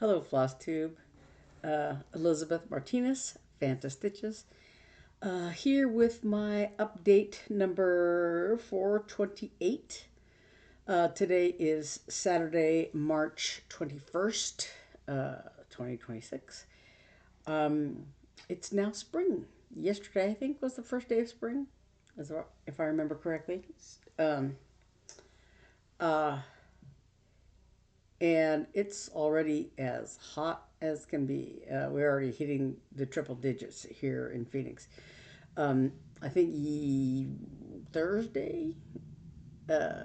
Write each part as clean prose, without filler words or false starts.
Hello, Flosstube. Elizabeth Martinez, phantastitches, here with my update number 428. Today is Saturday, March 21st, 2026. Um, it's now spring. Yesterday, I think, was the first day of spring, if I remember correctly. Um, uh, and it's already as hot as can be. We're already hitting the triple digits here in Phoenix. Um, I think Thursday, uh,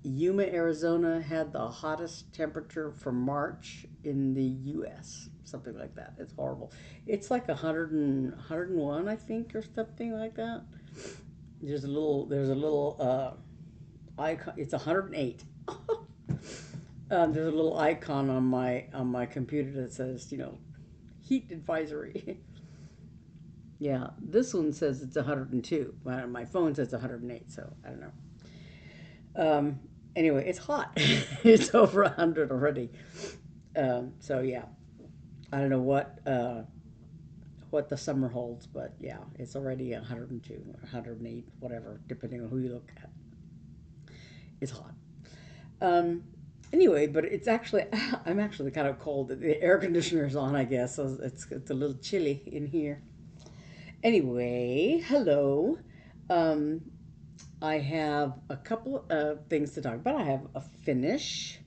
Yuma, Arizona had the hottest temperature for March in the U.S. Something like that. It's horrible. It's like 101, I think, or something like that. There's a little icon. It's 108. There's a little icon on my computer that says, heat advisory. Yeah, this one says it's 102. My phone says 108, so I don't know. Um, anyway, it's hot. It's over 100 already. So yeah, I don't know what the summer holds, but yeah, it's already 102 or 108, whatever, depending on who you look at. It's hot. Um, anyway, but it's actually I'm actually kind of cold. The air conditioner's on, I guess, so it's a little chilly in here. Anyway, hello. Um, I have a couple of things to talk about. I have a finish.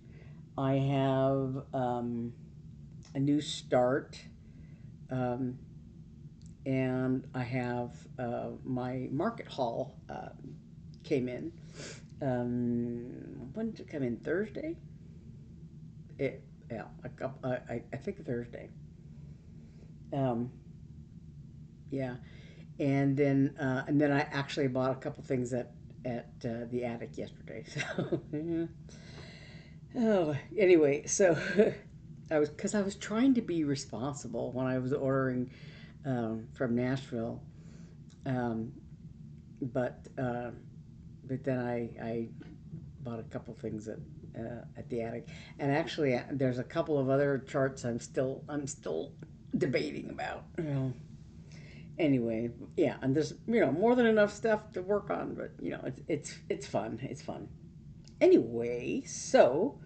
I have a new start, um, and I have my market haul came in. When did it come in? Thursday? Yeah, I think Thursday. Um, yeah, and then I actually bought a couple things at the attic yesterday. So yeah. Oh, anyway, so I was trying to be responsible when I was ordering from Nashville, um, but uh, but then I bought a couple things at the attic, and actually there's a couple of other charts I'm still debating about. Anyway, yeah, and there's more than enough stuff to work on, but it's fun. It's fun. Anyway, so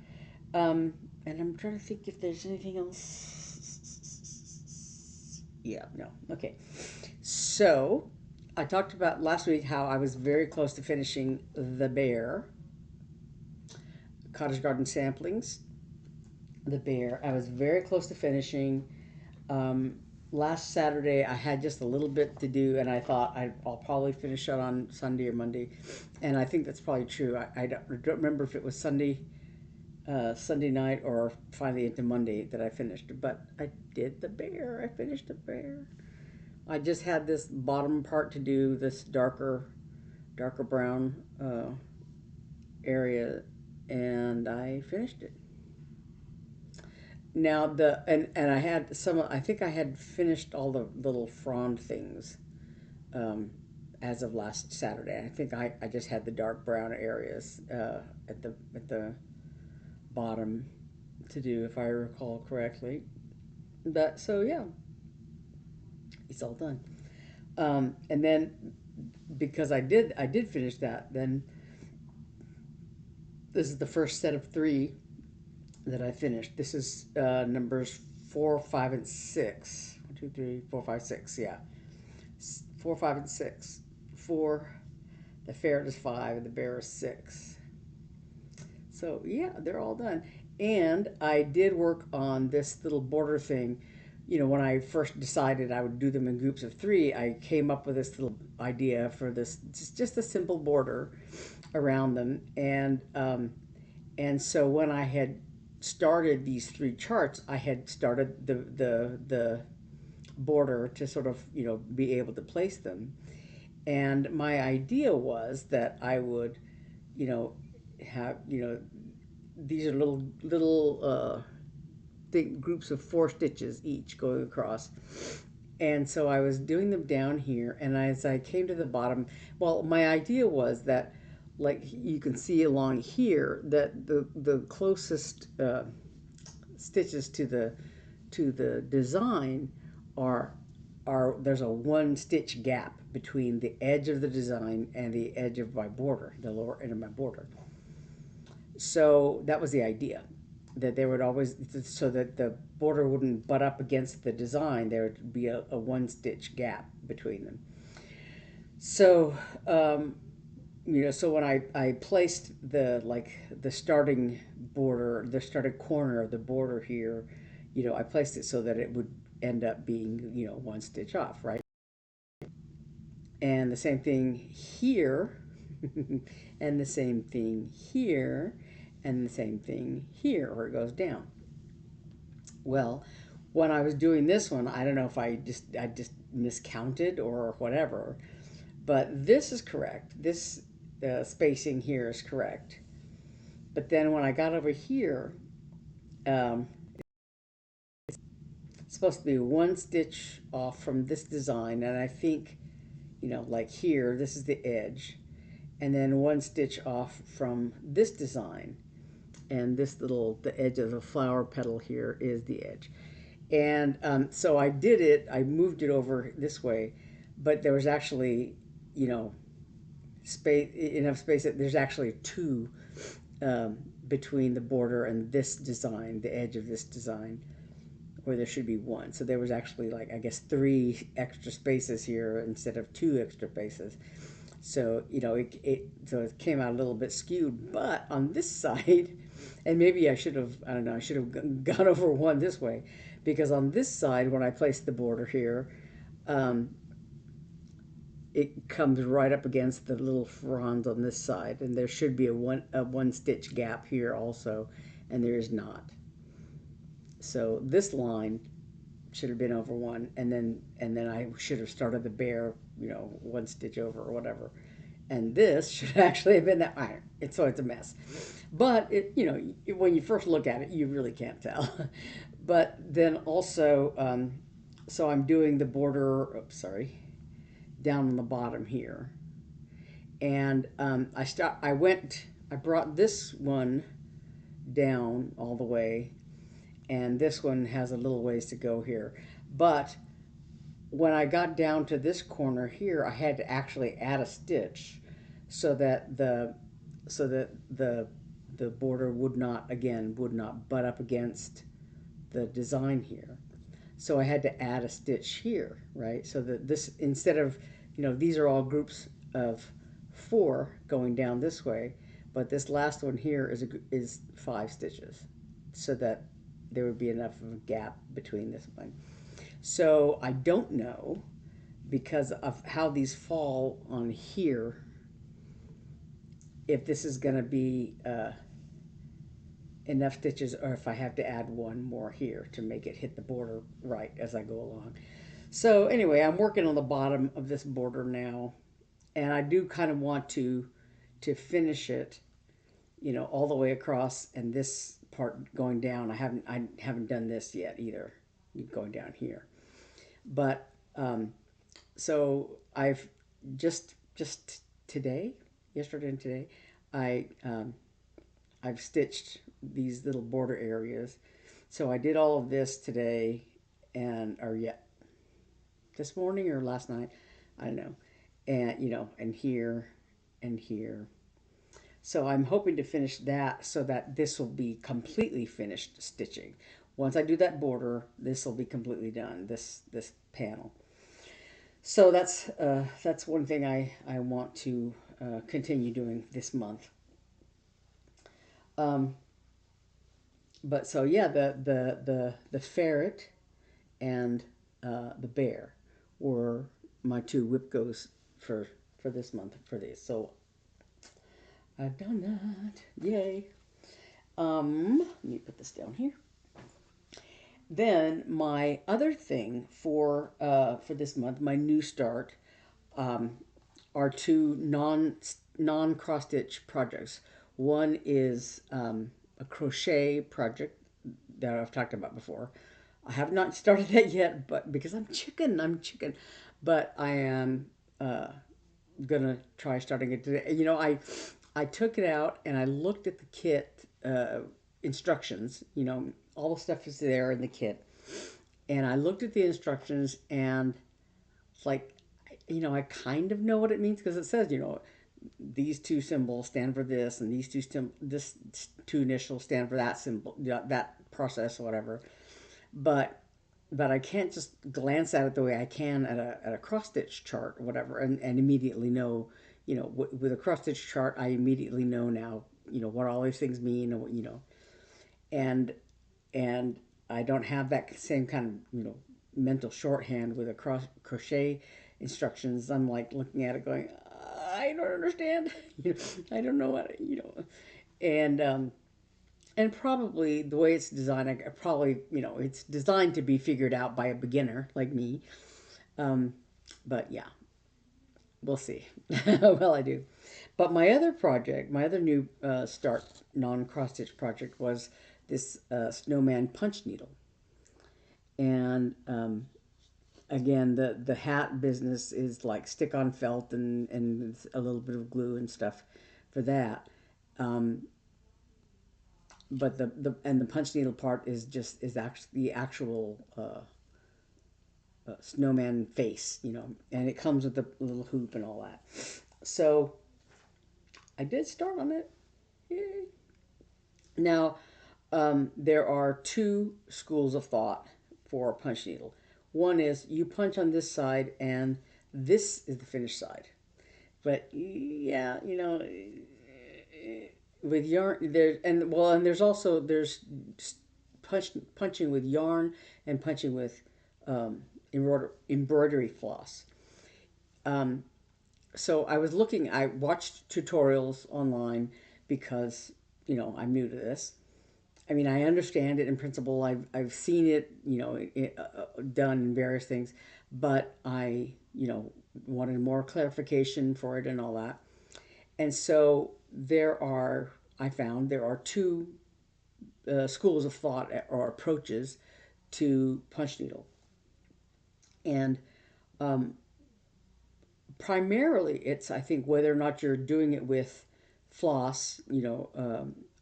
and I'm trying to think if there's anything else. Yeah, no. Okay. So, I talked about last week how I was very close to finishing The Bear, Cottage Garden Samplings. The Bear. I was very close to finishing. Um, Last Saturday, I had just a little bit to do, and I thought I'll probably finish it on Sunday or Monday. And I think that's probably true. I don't remember if it was Sunday night or finally into Monday that I finished. But I did The Bear. I finished The Bear. I just had this bottom part to do, this darker brown area, and I finished it. Now and I had some. I think I had finished all the little frond things um, as of last Saturday. I think I just had the dark brown areas at the bottom to do, if I recall correctly. But so yeah, it's all done. And then because I did finish that, then this is the first set of three that I finished. This is numbers 4, 5, and 6. 1, 2, 3, 4, 5, 6. Yeah, 4, 5, and 6. Four. The ferret is 5, and the bear is 6. So yeah, they're all done. And I did work on this little border thing. When I first decided I would do them in groups of 3, I came up with this little idea for this just a simple border around them, and so when I had started these 3 charts, I had started the border to sort of be able to place them. And my idea was that I would you know have these are little think groups of 4 stitches each going across. And so I was doing them down here, and as I came to the bottom, well, my idea was that, like you can see along here, that the closest stitches to the design are there's a 1 stitch gap between the edge of the design and the edge of my border, the lower end of my border. So that was the idea, that there would always, so that the border wouldn't butt up against the design, there would be a 1 stitch gap between them. So so when I placed the starting border, the starting corner of the border here, I placed it so that it would end up being 1 stitch off, right? And the same thing here, and the same thing here, and the same thing here, where it goes down. Well, when I was doing this one, I don't know if I just miscounted or whatever, but this is correct. This spacing here is correct. But then when I got over here, it's supposed to be 1 stitch off from this design, and I think, like here, this is the edge, and then 1 stitch off from this design, and the edge of the flower petal here is the edge. And so I did it, I moved it over this way, but there was actually, enough space that there's actually 2 between the border and this design, the edge of this design, where there should be 1. So there was actually, like, I guess 3 extra spaces here instead of 2 extra spaces. So, so it came out a little bit skewed. But on this side, and maybe I should have, I don't know, I should have gone over 1 this way, because on this side, when I placed the border here, it comes right up against the little fronds on this side, and there should be a 1 stitch gap here also, and there is not. So this line should have been over 1, and then I should have started the bear, 1 stitch over or whatever, and this should actually have been that iron. So it's a mess, but when you first look at it, you really can't tell. But then also, so I'm doing the border. Oops, sorry. Down on the bottom here, and I brought this one down all the way, and this one has a little ways to go here. But when I got down to this corner here, I had to actually add a stitch so that the border would not butt up against the design here. So I had to add a stitch here, right? So that this, instead of, these are all groups of 4 going down this way, but this last one here is 5 stitches, so that there would be enough of a gap between this one. So I don't know, because of how these fall on here, if this is going to be enough stitches, or if I have to add 1 more here to make it hit the border right as I go along. So anyway, I'm working on the bottom of this border now, and I do kind of want to finish it, all the way across, and this part going down. I haven't done this yet either, going down here. But so I've just today, yesterday and today, I've stitched these little border areas. So I did all of this today, this morning or last night, I don't know, and and here and here. So I'm hoping to finish that so that this will be completely finished stitching. Once I do that border, this will be completely done, this panel. So that's one thing I want to continue doing this month. But so yeah, the ferret and the bear were my 2 WIPGOs for this month for these. So I've done that. Yay. Let me put this down here. Then my other thing for this month, my new start, are 2 non cross stitch projects. One is a crochet project that I've talked about before. I have not started that yet, but because I'm chicken. But I am gonna try starting it today. I took it out and I looked at the kit instructions. You know, all the stuff is there in the kit. And I looked at the instructions, and it's like, you know, I kind of know what it means because it says, you know, these two symbols stand for this, and these this two initials stand for that symbol, that process, or whatever. But I can't just glance at it the way I can at a cross stitch chart or whatever, and immediately know, you know, with a cross stitch chart, I immediately know now, you know, what all these things mean, and what, you know, and and I don't have that same kind of, you know, mental shorthand with a crochet instructions. I'm like looking at it going, I don't understand. You know, I don't know what, you know, and and probably the way it's designed, I probably, you know, it's designed to be figured out by a beginner like me. Um, but yeah, we'll see how well I do. But my other project, my other new start non-cross stitch project was this Snowman punch needle. And again, the hat business is like stick on felt and a little bit of glue and stuff for that. Um, but the punch needle part is just is actually the actual snowman face, you know, and it comes with a little hoop and all that. So I did start on it. Yay. Now, there are two schools of thought for a punch needle. One is you punch on this side, and this is the finished side. But yeah, you know, with yarn there, and well, and there's also there's punching with yarn and punching with embroidery floss. Um, so I was looking, I watched tutorials online because, you know, I'm new to this. I mean, I understand it in principle. I've seen it, you know, done in various things, but I, you know, wanted more clarification for it and all that. And so I found there are two schools of thought or approaches to punch needle. And um, primarily, it's, I think, whether or not you're doing it with floss, you know,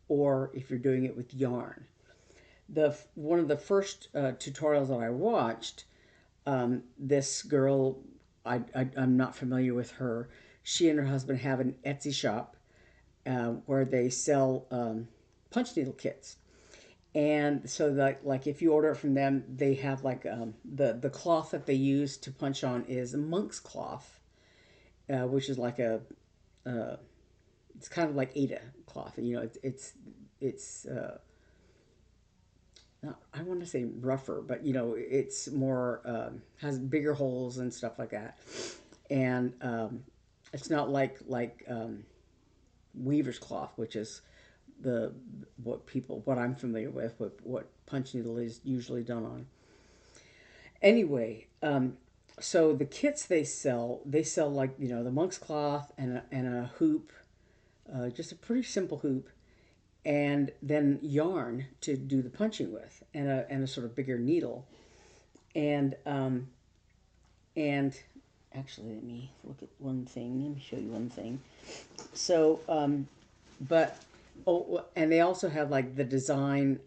or if you're doing it with yarn. One of the first tutorials that I watched, this girl, I'm not familiar with her. She and her husband have an Etsy shop where they sell punch needle kits. And so, like if you order it from them, they have like the cloth that they use to punch on is a monk's cloth, which is like it's kind of like Ada cloth. You know, it's not, I want to say rougher, but you know, it's more has bigger holes and stuff like that, and it's not like weaver's cloth, which is the what I'm familiar with, what punch needle is usually done on. Anyway, so the kits they sell like, you know, the monk's cloth and a hoop, just a pretty simple hoop, and then yarn to do the punching with, and a sort of bigger needle, and and actually let me look at one thing. Let me show you one thing. So, but oh, and they also have like the design.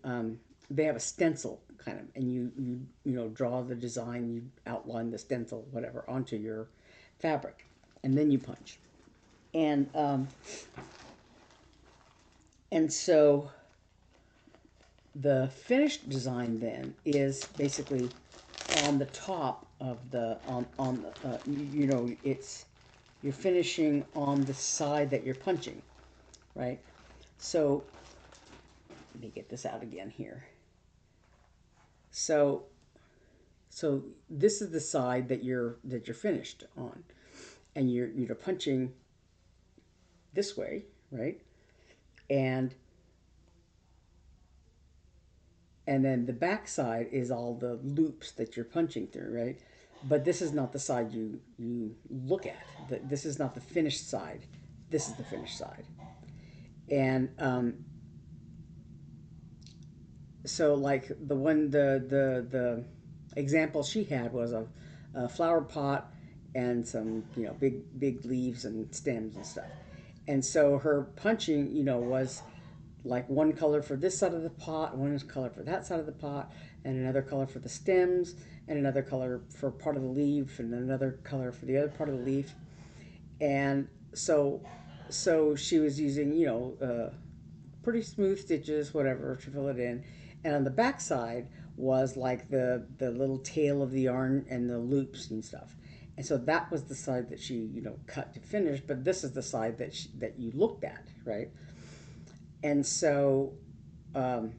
They have a stencil kind of, and you know, draw the design, you outline the stencil, whatever, onto your fabric, and then you punch. And so the finished design then is basically on the top of the on the you know, it's you're finishing on the side that you're punching, right? So let me get this out again here. So this is the side that you're finished on, and you're punching this way, right? And then the back side is all the loops that you're punching through, right? But this is not the side you look at. This is not the finished side. This is the finished side. And so like the example she had was a flower pot and some, you know, big leaves and stems and stuff. And so her punching, you know, was like one color for this side of the pot, one color for that side of the pot, and another color for the stems, and another color for part of the leaf, and another color for the other part of the leaf. And so she was using, pretty smooth stitches, whatever, to fill it in. And on the back side was like the little tail of the yarn and the loops and stuff. And so that was the side that she, cut to finish. But this is the side that you looked at, right? And so, um,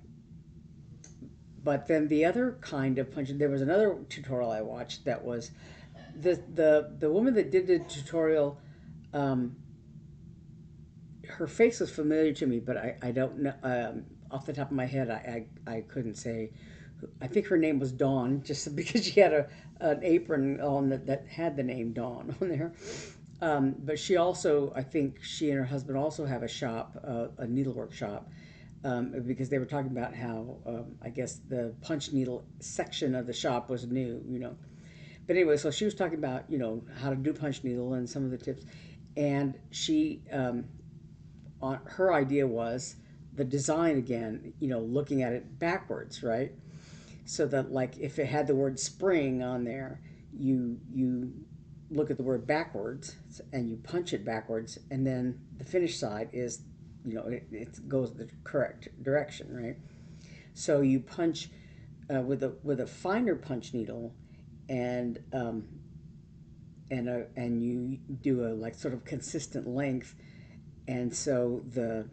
but then the other kind of punching, there was another tutorial I watched that was the woman that did the tutorial. Um, Her face was familiar to me, but I don't know, off the top of my head. I couldn't say. I think her name was Dawn, just because she had an apron on that had the name Dawn on there. But she also, I think she and her husband also have a shop, a needlework shop, because they were talking about how, I guess the punch needle section of the shop was new. But anyway, so she was talking about, how to do punch needle and some of the tips. And she, on her idea was the design again, looking at it backwards, right? So that, like, if it had the word spring on there, you look at the word backwards and you punch it backwards, and then the finished side is, it goes the correct direction, right? So you punch with a finer punch needle, and and you do a, like, sort of consistent length, and so the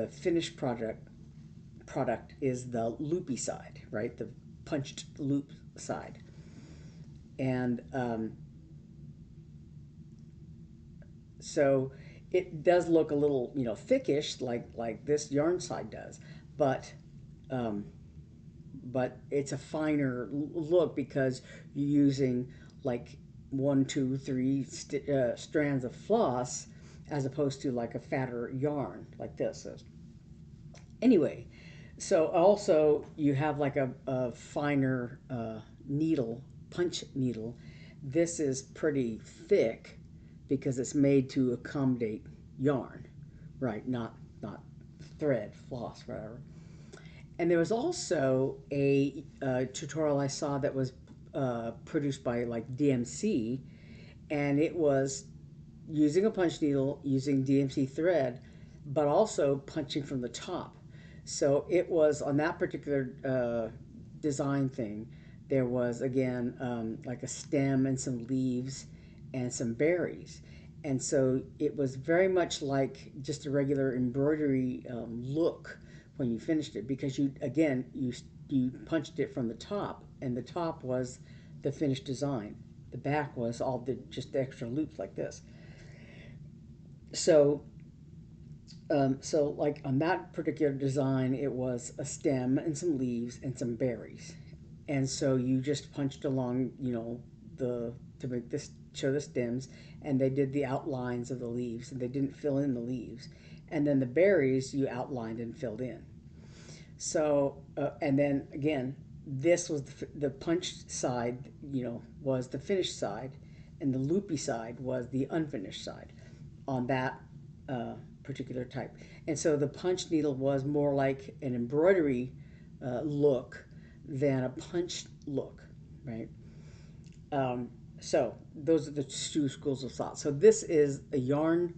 finished product is the loopy side, right? The punched loop side. And so it does look a little, thickish, like this yarn side does, but um, but it's a finer look because you're using like one, two, three strands of floss, as opposed to like a fatter yarn like this is. Anyway, so also you have like a finer needle, punch needle. This is pretty thick because it's made to accommodate yarn, right? Not thread, floss, whatever. And there was also a tutorial I saw that was produced by like DMC, and it was using a punch needle, using DMC thread, but also punching from the top. So it was on that particular design thing. There was again, like a stem and some leaves and some berries, and so it was very much like just a regular embroidery look when you finished it, because you punched it from the top, and the top was the finished design. The back was all just the extra loops like this. So like on that particular design, it was a stem and some leaves and some berries, and so you just punched along, the to make this show the stems, and they did the outlines of the leaves, and they didn't fill in the leaves, and then the berries you outlined and filled in. So and then again, this was the punched side, was the finished side, and the loopy side was the unfinished side on that particular type. And so the punch needle was more like an embroidery look than a punched look, right? So those are the two schools of thought. So this is a yarn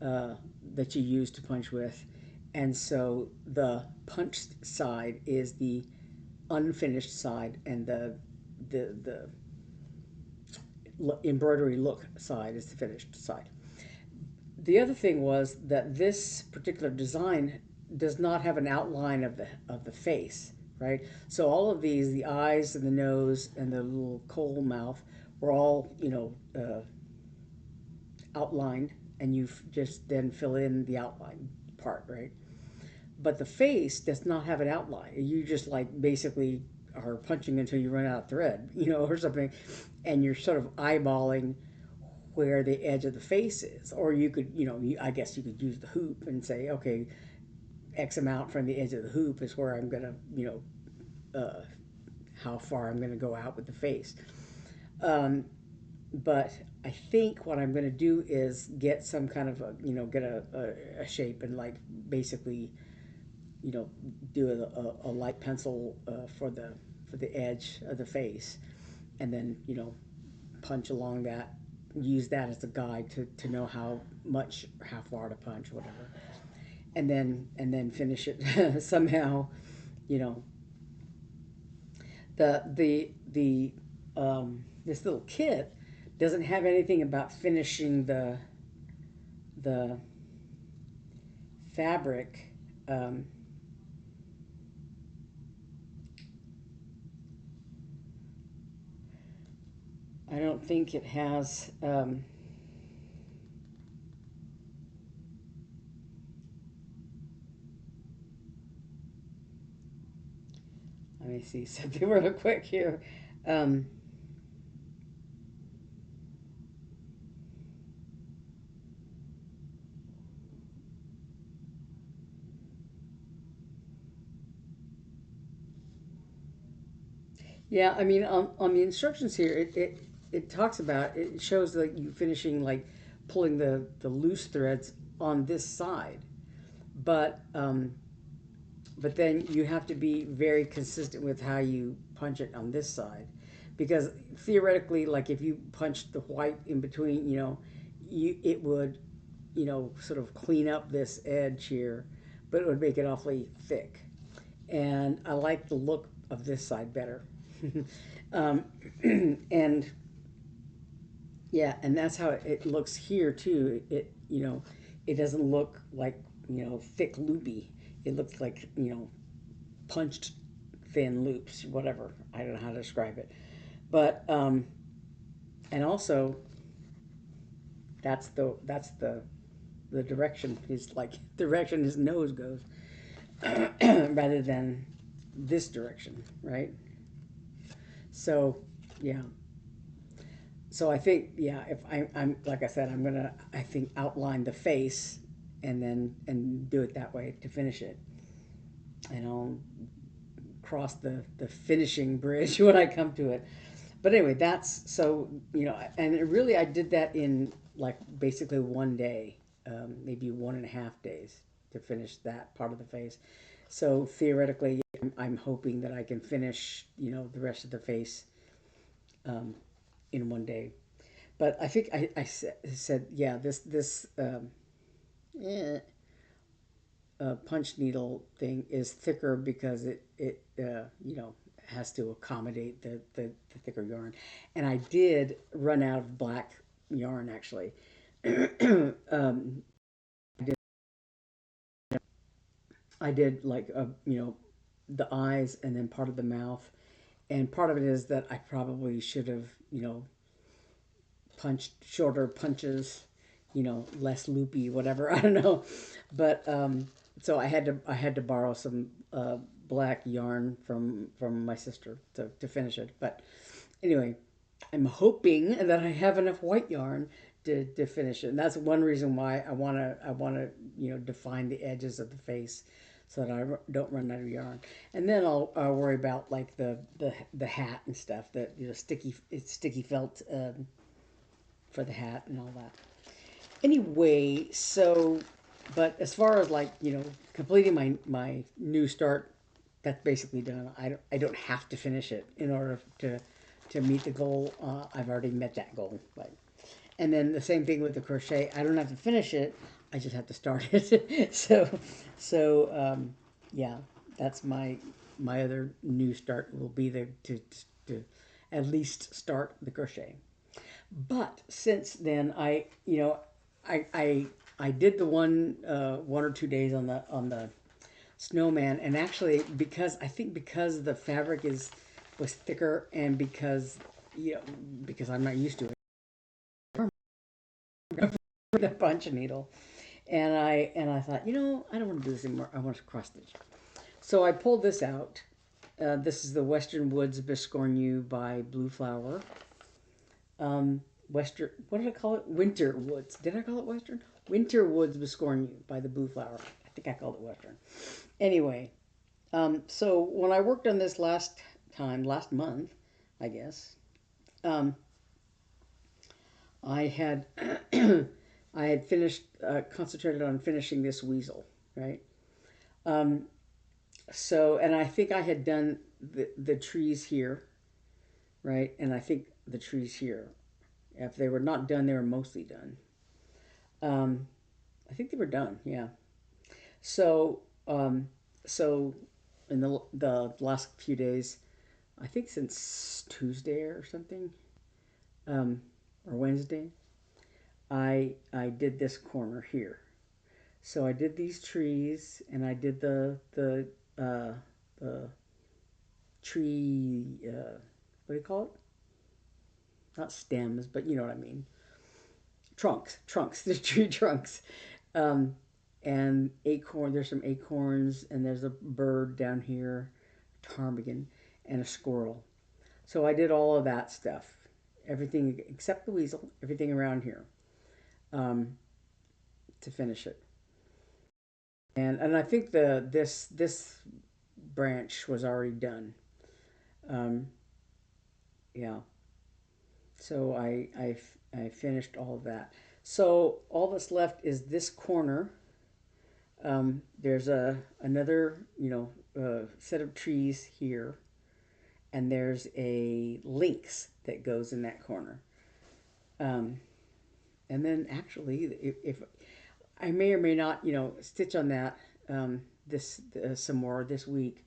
that you use to punch with, and so the punched side is the unfinished side, and the embroidery look side is the finished side. The other thing was that this particular design does not have an outline of the face, right? So all of these, the eyes and the nose and the little coal mouth, were all, outlined, and you just then fill in the outline part, right? But the face does not have an outline. You just like basically are punching until you run out of thread, or something, and you're sort of eyeballing where the edge of the face is. Or you could, I guess you could use the hoop and say, okay, X amount from the edge of the hoop is where I'm gonna, how far I'm gonna go out with the face. But I think what I'm gonna do is get some kind of get a shape, and like basically do a light pencil for the edge of the face, and then punch along that, use that as a guide to know how far to punch, whatever, and then finish it somehow. You know, this little kit doesn't have anything about finishing the fabric. I don't think it has. Let me see something real quick here. Um, yeah, I mean, on the instructions here, it talks about, it shows like you finishing, like pulling the loose threads on this side, but but then you have to be very consistent with how you punch it on this side, because theoretically, like if you punch the white in between, it would, sort of clean up this edge here, but it would make it awfully thick. And I like the look of this side better. um, and yeah, and that's how it looks here too. It doesn't look like thick loopy. It looks like punched thin loops, whatever. I don't know how to describe it, but and also that's the direction direction his nose goes, rather than this direction, right? So yeah. So I think, yeah, if I'm like I said, I'm gonna, I think, outline the face and do it that way to finish it, and I'll cross the finishing bridge when I come to it. But anyway, that's so and really I did that in like basically one day, maybe 1.5 days to finish that part of the face. So theoretically, I'm hoping that I can finish the rest of the face in one day. But I think I said, yeah, this eh, punch needle thing is thicker because it has to accommodate the thicker yarn, and I did run out of black yarn actually. um, I did like the eyes and then part of the mouth, and part of it is that I probably should have punched shorter punches, less loopy, whatever. I don't know, but so I had to borrow some black yarn from my sister to finish it. But anyway, I'm hoping that I have enough white yarn to finish it, and that's one reason why I wanna define the edges of the face so that I don't run out of yarn, and then I'll worry about like the hat and stuff, that sticky felt for the hat and all that. Anyway, so, but as far as like completing my new start, that's basically done. I don't have to finish it in order to meet the goal. I've already met that goal. But and then the same thing with the crochet. I don't have to finish it. I just have to start it. So yeah, that's my other new start will be to at least start the crochet. But since then, I I I did the 1 or 2 days on the snowman, and actually, because I think because the fabric was thicker, and because I'm not used to it, the punch needle, and I thought, I don't want to do this anymore. I want to cross stitch. So I pulled this out. This is the Western Woods Biscornu by Blue Flower. Western, what did I call it? Winter Woods. Did I call it Western? Winter Woods Biscornu by the Blue Flower. I think I called it Western. Anyway, so when I worked on this last month, I guess, um, I had I had finished, concentrated on finishing this weasel, right? So, and I think I had done the trees here, right? And I think the trees here, if they were not done, they were mostly done. Um, I think they were done, yeah. So, so in the last few days, I think since Tuesday or something, um, or Wednesday, I did this corner here. So I did these trees, and I did the tree. What do you call it? Not stems, but you know what I mean. Trunks, the tree trunks. Um, and acorn. There's some acorns, and there's a bird down here, ptarmigan, and a squirrel. So I did all of that stuff, everything except the weasel, everything around here, um, to finish it. And I think this branch was already done. Um, yeah. So I finished all of that. So all that's left is this corner. There's another set of trees here, and there's a lynx that goes in that corner. Um, and then actually, if I may or may not, stitch on that this some more this week.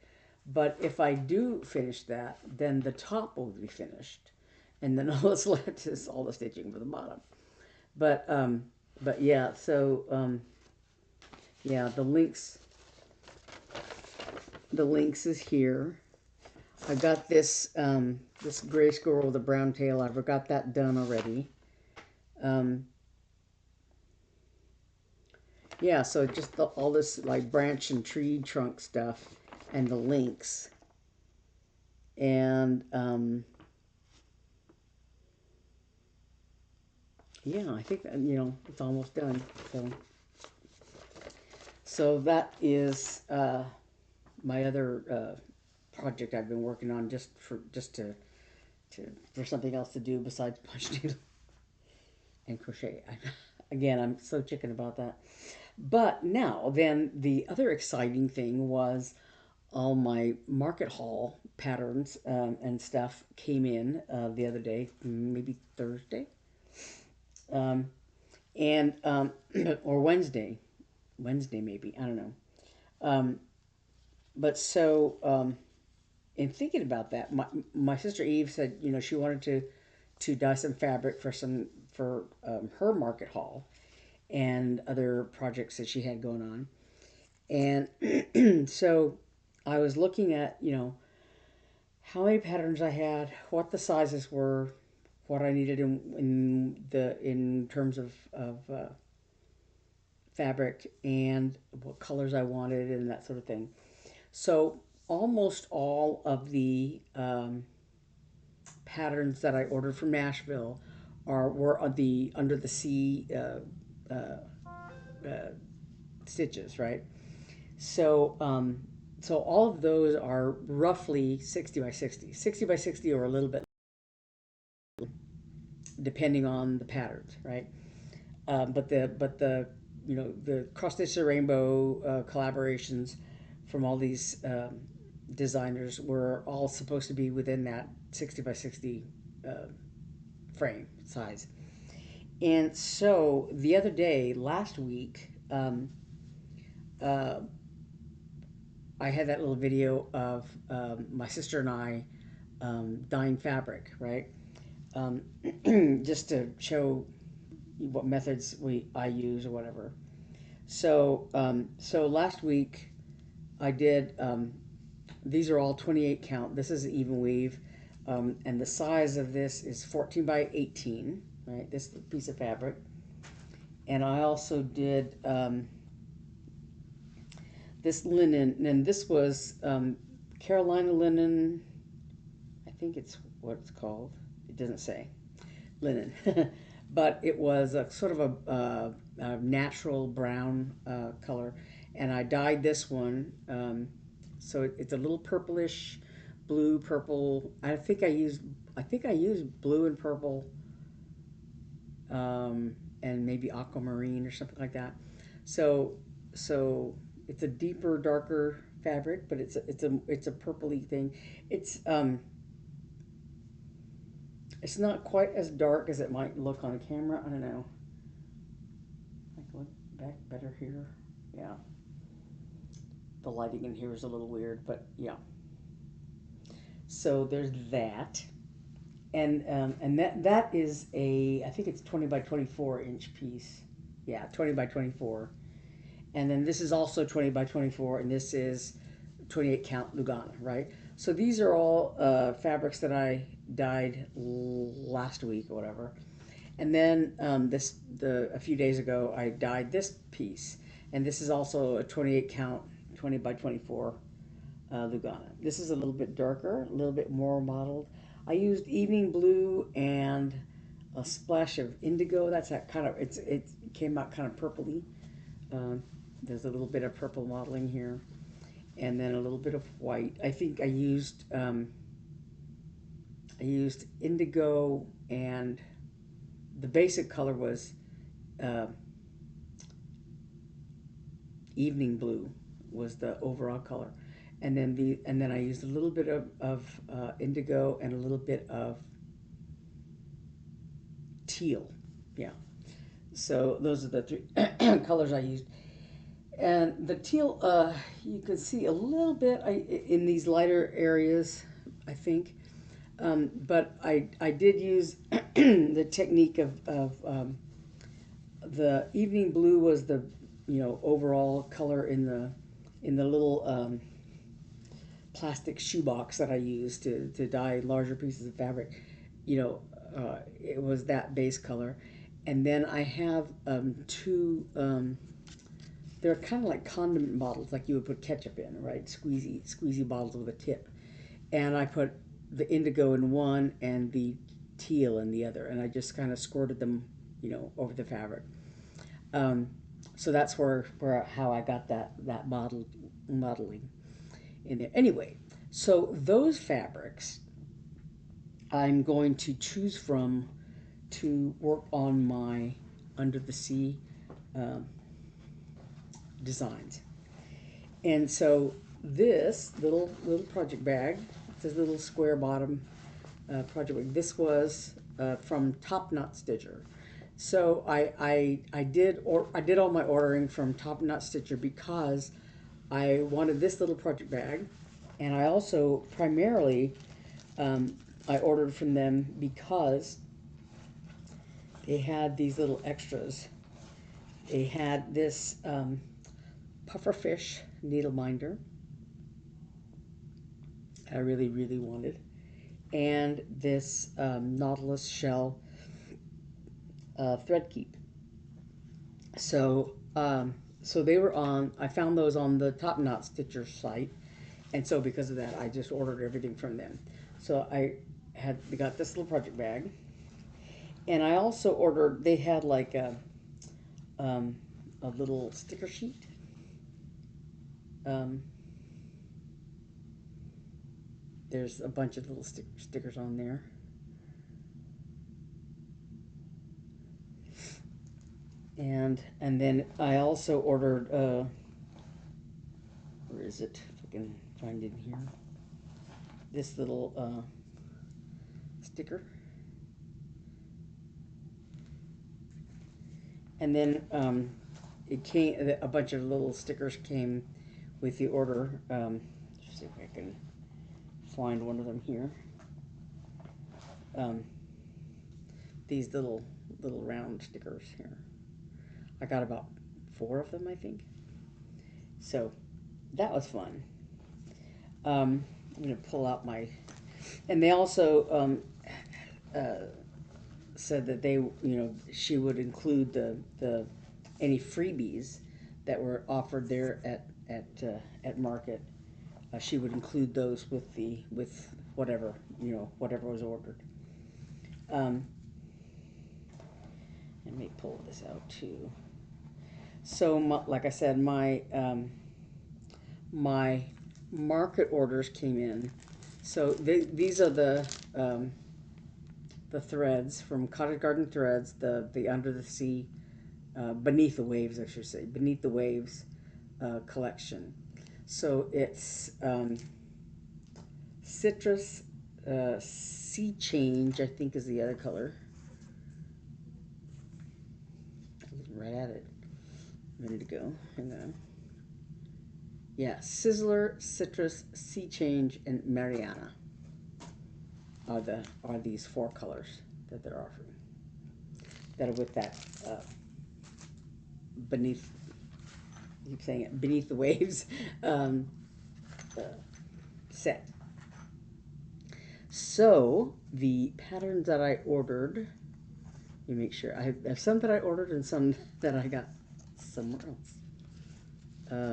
But if I do finish that, then the top will be finished, and then all that's left is all the stitching for the bottom. But um, but yeah, so yeah, the lynx is here. I got this gray squirrel with a brown tail. I've got that done already. Um, yeah, so just all this like branch and tree trunk stuff, and the lynx, and yeah, I think that, it's almost done. So that is my other project I've been working on, just for something else to do besides punch needle and crochet. Again, I'm so chicken about that. But now, then, the other exciting thing was all my market haul patterns and stuff came in the other day, maybe Thursday, um, and or Wednesday maybe, I don't know. Um, but so in thinking about that, my sister Eve said, she wanted to dye some fabric for her market haul and other projects that she had going on. And so I was looking at, how many patterns I had, what the sizes were, what I needed in terms of fabric, and what colors I wanted, and that sort of thing. So almost all of the patterns that I ordered from Nashville were on the under the sea uh, stitches, right? So so all of those are roughly 60 by 60, 60 by 60, or a little bit depending on the patterns, right? But the the cross stitch the rainbow collaborations from all these designers were all supposed to be within that 60 by 60 uh, frame size. And so the other day, last week, uh, I had that little video of my sister and I dyeing fabric, right? Um, just to show what methods I use or whatever. So last week I did. These are all 28 count. This is an even weave, and the size of this is 14 by 18. Right, this piece of fabric. And I also did this linen, and this was Carolina linen. I think it's what it's called. It doesn't say linen, but it was a sort of a natural brown color, and I dyed this one. So it's a little purplish, blue, purple. I think I used blue and purple, and maybe aquamarine or something like that. So so it's a deeper, darker. fabric, but it's a purpley thing. It's it's not quite as dark as it might look on camera. I don't know. I can look back better here. Yeah. The lighting in here is a little weird, but yeah. So there's that. And that is I think it's 20 by 24 inch piece. Yeah, 20 by 24. And then this is also 20 by 24, and this is 28 count Lugana, right? So these are all fabrics that I dyed last week or whatever. And then a few days ago, I dyed this piece, and this is also a 28 count, 20 by 24 Lugana. This is a little bit darker, a little bit more mottled. I used evening blue and a splash of indigo. That's that kind of, it came out kind of purpley. There's a little bit of purple modeling here, and then a little bit of white. I think I used indigo, and the basic color was evening blue was the overall color, and then I used a little bit of indigo and a little bit of teal. Yeah. So those are the three colors I used. And the teal, you can see a little bit in these lighter areas, I think. But I did use the technique of the evening blue was the overall color in the little plastic shoebox that I used to dye larger pieces of fabric. It was that base color, and then I have two. They're kind of like condiment bottles, like you would put ketchup in, right? Squeezy bottles with a tip. And I put the indigo in one and the teal in the other, and I just kind of squirted them, over the fabric. So that's how I got that modeling in there. Anyway, so those fabrics I'm going to choose from to work on my under the sea designs. And so this little project bag, this little square bottom project bag, this was from TopKnot Stitcher. So I did all my ordering from TopKnot Stitcher because I wanted this little project bag, and I also primarily I ordered from them because they had these little extras. They had this pufferfish needle minder I really, really wanted, and this Nautilus shell thread keep. So so they were on, I found those on the TopKnot Stitcher site, and so because of that I just ordered everything from them. So I got this little project bag, and I also ordered, they had like a little sticker sheet. There's a bunch of little stickers on there. And then I also ordered, where is it? If I can find it here. This little sticker. And then it came, a bunch of little stickers came with the order. Let's see if I can find one of them here. These little round stickers here. I got about 4 of them, I think. So that was fun. I'm going to pull out my, and they also said that they, she would include the any freebies that were offered there at market. She would include those with whatever whatever was ordered. Let me pull this out too. So like I said, my my market orders came in. So these are the threads from Cottage Garden Threads, the Under the Sea, Beneath the Waves, I should say, Beneath the Waves collection. So it's Citrus Sea Change, I think is the other color. I was right at it a minute ago. Hang on. Yeah, Sizzler, Citrus, Sea Change, and Mariana are these four colors that they're offering. That are with that beneath. I keep saying it, beneath the waves um, uh, set. So the patterns that I ordered, let me make sure. I have some that I ordered and some that I got somewhere else. I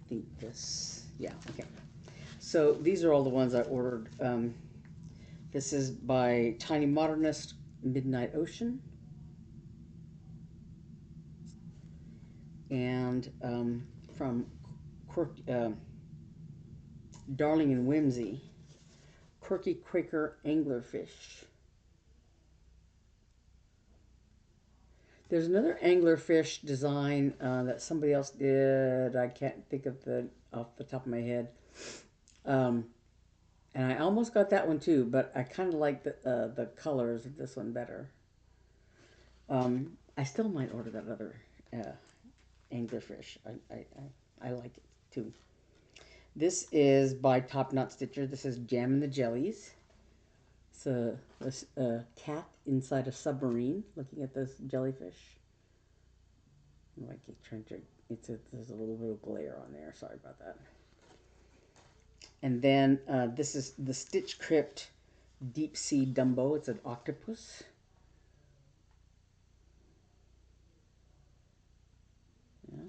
think this, yeah, okay. So these are all the ones I ordered. This is by Tiny Modernist, Midnight Ocean. And from Darling and Whimsy, Quaker Anglerfish. There's another anglerfish design that somebody else did. I can't think of the off the top of my head. And I almost got that one too, but I kind of like the colors of this one better. I still might order that other anglerfish. I like it too. This is by TopKnot Stitcher. This is Jam and the Jellies. It's a cat inside a submarine looking at this jellyfish. I keep trying to. There's a little bit of glare on there. Sorry about that. And then this is the Stitch Crypt Deep Sea Dumbo. It's an octopus. Yeah.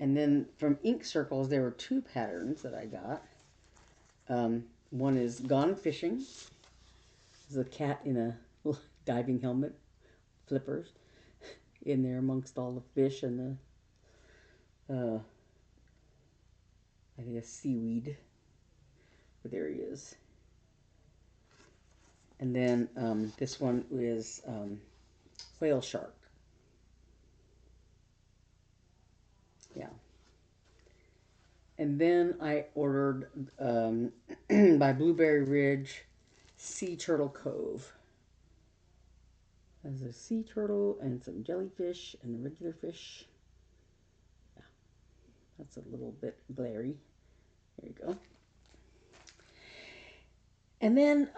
And then from Ink Circles, there were two patterns that I got. One is Gone Fishing. There's a cat in a diving helmet, flippers, in there amongst all the fish and the, I think, a seaweed. But there he is. And then this one is Whale Shark. Yeah. And then I ordered by Blueberry Ridge Sea Turtle Cove. There's a sea turtle and some jellyfish and regular fish. Yeah, that's a little bit glary. There you go. And then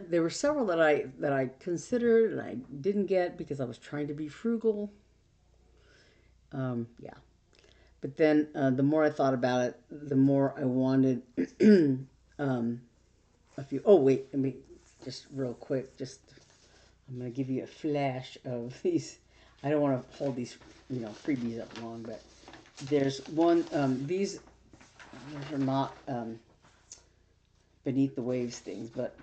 there were several that I considered and I didn't get because I was trying to be frugal. Yeah. But then the more I thought about it, the more I wanted a few. Oh, wait, let me just real quick. I'm going to give you a flash of these. I don't want to hold these, freebies up long, but there's one. These are not Beneath the Waves things, but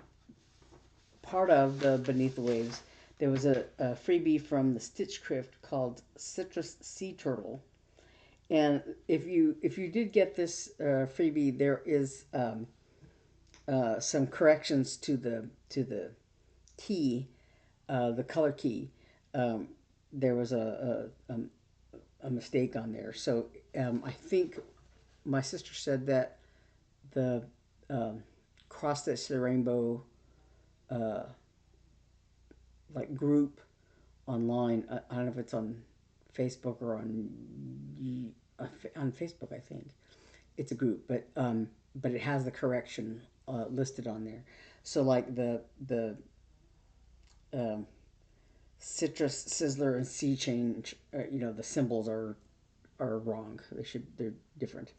part of the Beneath the Waves, there was a freebie from the Stitch Crypt called Citrus Sea Turtle. And if you did get this freebie, there is some corrections to the key, the color key. There was a mistake on there. So I think my sister said that the Cross Stitch the Rainbow like group online. I don't know if it's on Facebook or on Facebook. I think it's a group, but it has the correction listed on there. So like the Citrus, Sizzler, and Sea Change, the symbols are wrong. They're different.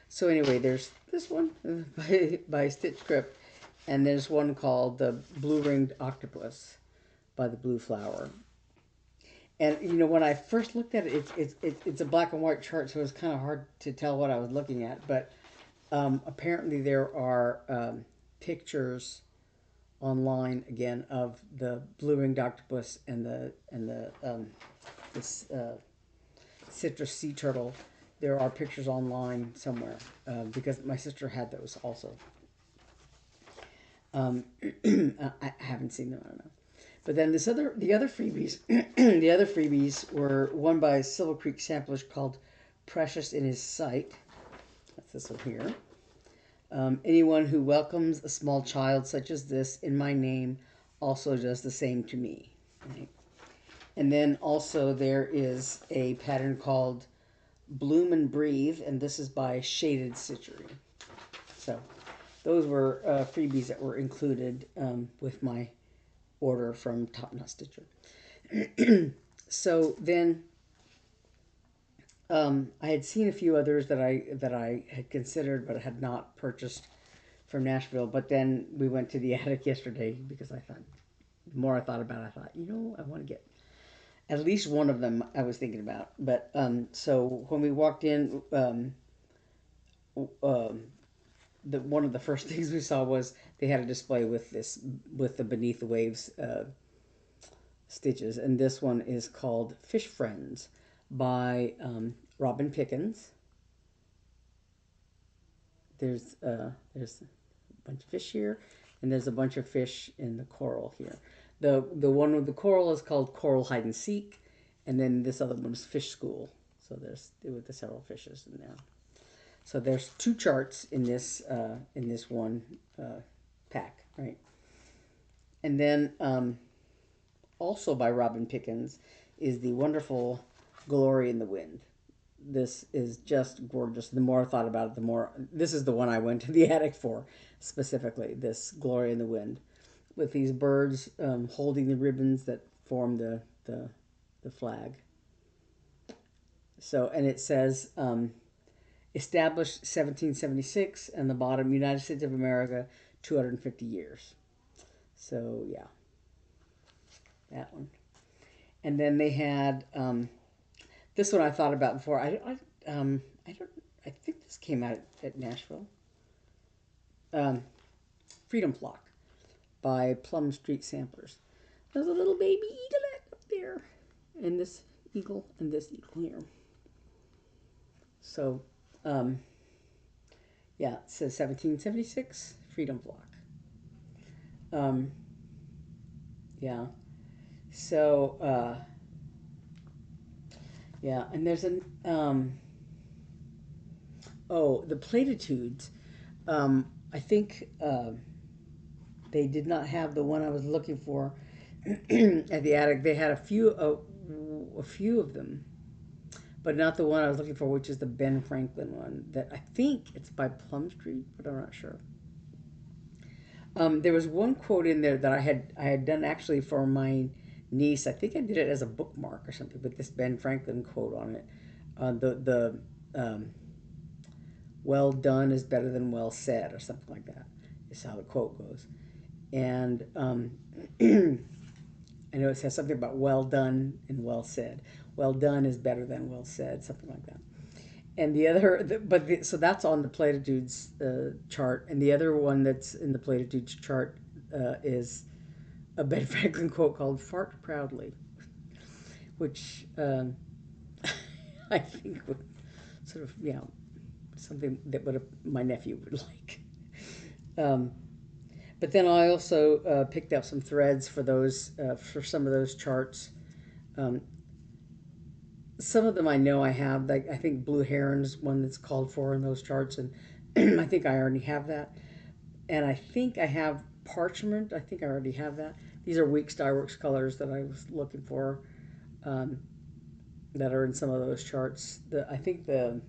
So anyway, there's this one by Stitch Crypt, and there's one called the Blue Ringed Octopus by the Blue Flower. And when I first looked at it, it's a black and white chart, so it's kind of hard to tell what I was looking at. But apparently there are pictures online again of the blue ringed octopus and this citrus sea turtle. There are pictures online somewhere because my sister had those also. I haven't seen them. I don't know. But then the other freebies, the other freebies were one by Silver Creek Samplers called "Precious in His Sight." That's this one here. Anyone who welcomes a small child such as this in my name also does the same to me. Right? And then also there is a pattern called Bloom and Breathe, and this is by Shaded Stitchery. So those were freebies that were included with my order from TopKnot Stitcher. So then I had seen a few others that I had considered but had not purchased from Nashville. But then we went to the attic yesterday because I thought, the more I thought about it, I thought, you know, I want to get at least one of them I was thinking about. But so when we walked in, one of the first things we saw was they had a display with the Beneath the Waves stitches, and this one is called Fish Friends by Robin Pickens. There's a bunch of fish here, and there's a bunch of fish in the coral here. The one with the coral is called Coral Hide and Seek, and then this other one is Fish School. So there's with the several fishes in there. So there's 2 charts in this one pack, right? And then also by Robin Pickens is the wonderful Glory in the Wind. This is just gorgeous. The more I thought about it, the more... This is the one I went to the attic for, specifically, this Glory in the Wind, with these birds holding the ribbons that form the flag. So, and it says, established 1776, and the bottom, United States of America, 250 years. So, yeah, that one. And then they had... this one I thought about before. I think this came out at Nashville. Freedom Flock by Plum Street Samplers. There's a little baby eaglet up there, and this eagle and this eagle here. So, yeah, it says 1776 Freedom Flock. Yeah. So, yeah, and there's an the platitudes. I think they did not have the one I was looking for at the attic. They had a few of them, but not the one I was looking for, which is the Ben Franklin one. That I think it's by Plum Street, but I'm not sure. There was one quote in there that I had done actually for my niece. I think I did it as a bookmark or something, with this Ben Franklin quote on it. Well done is better than well said, or something like that, is how the quote goes. And I know it says something about well done and well said. Well done is better than well said, something like that. And the other, so that's on the platitudes chart. And the other one that's in the platitudes chart is a Ben Franklin quote called "Fart Proudly," which I think would sort of, something that my nephew would like. But then I also picked up some threads for those for some of those charts. Some of them I know I have. Like, I think Blue Heron's one that's called for in those charts, and I think I already have that. And I think I have Parchment. I think I already have that. These are Weeks Dye Works colors that I was looking for, that are in some of those charts. I think the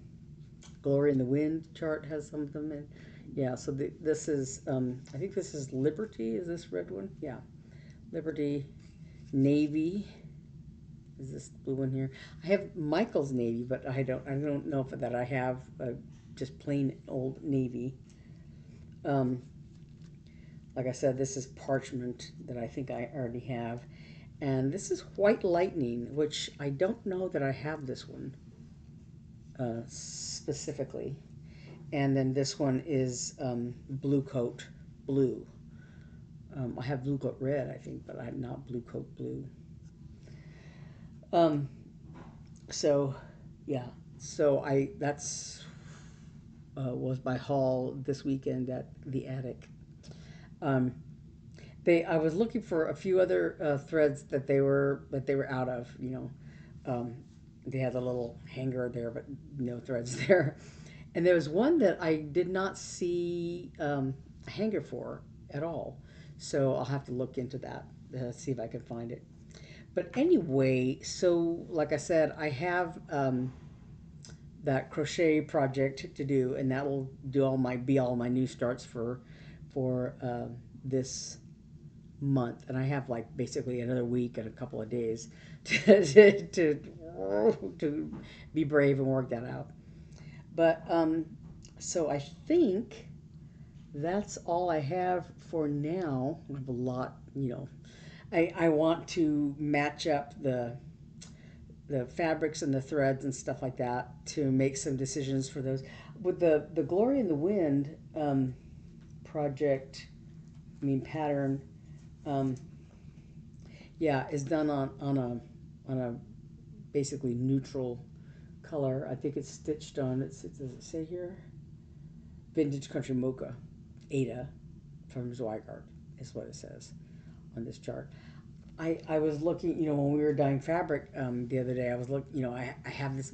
Glory in the Wind chart has some of them in. Yeah, so this is, I think this is Liberty. Is this red one? Yeah, Liberty. Navy. Is this blue one here? I have Michael's Navy, but I don't know for that. I have just plain old navy. Like I said, this is Parchment that I think I already have. And this is White Lightning, which I don't know that I have this one specifically. And then this one is Blue Coat Blue. I have Blue Coat Red, I think, but I have not Blue Coat Blue. So, yeah. So that's was my haul this weekend at the attic. I was looking for a few other threads that they were out of. They had a little hanger there, but no threads there. And there was one that I did not see a hanger for at all. So I'll have to look into that, see if I can find it. But anyway, so like I said, I have that crochet project to do, and that will be all my new starts for this month. And I have like basically another week and a couple of days to be brave and work that out. But so I think that's all I have for now. I have a lot, I want to match up the fabrics and the threads and stuff like that to make some decisions for those. With the Glory in the Wind project, pattern, um, yeah, is done on a basically neutral color. I think it's stitched on. Does it say here? Vintage Country Mocha, Ada from Zweigart is what it says on this chart. I was looking, when we were dyeing fabric the other day, I was looking, I have this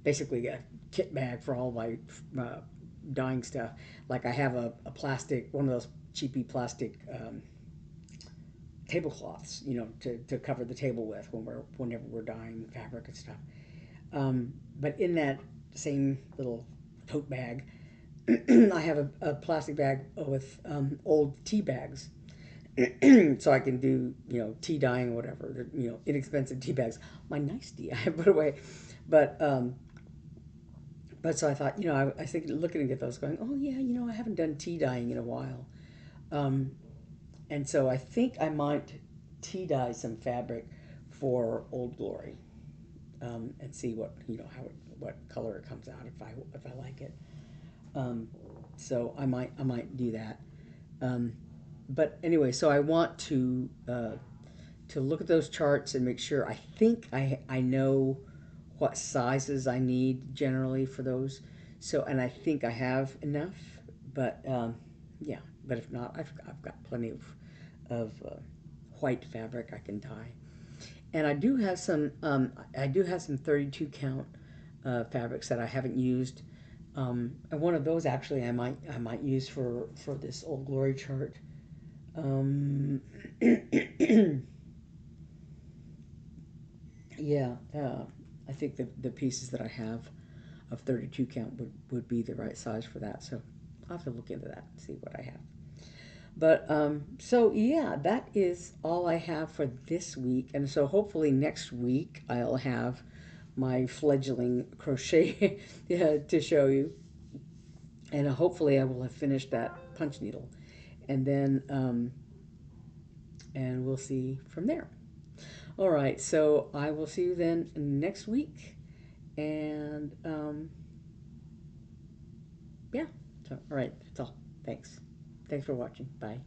basically a kit bag for all my dyeing stuff. Like I have a plastic, one of those cheapy plastic tablecloths, to cover the table with whenever we're dyeing fabric and stuff. But in that same little tote bag, I have a plastic bag with old tea bags. So I can do, tea dyeing or whatever. They're, inexpensive tea bags. My nice tea I have put away. But so I thought, I was thinking, looking at those going, oh yeah, I haven't done tea dyeing in a while. And so I think I might tea dye some fabric for Old Glory, and see what, what color it comes out if I like it. So I might do that. But anyway, so I want to look at those charts and make sure. I think I know what sizes I need generally for those. So, and I think I have enough. But yeah. But if not, I've got plenty of white fabric I can dye. And I do have some 32 count fabrics that I haven't used. And one of those actually I might use for this Old Glory chart. Yeah, I think the pieces that I have of 32 count would be the right size for that. So I'll have to look into that and see what I have. But so yeah, that is all I have for this week. And so hopefully next week I'll have my fledgling crochet to show you. And hopefully I will have finished that punch needle. And then, and we'll see from there. All right, so I will see you then next week. And yeah, so, all right, that's all. Thanks for watching. Bye.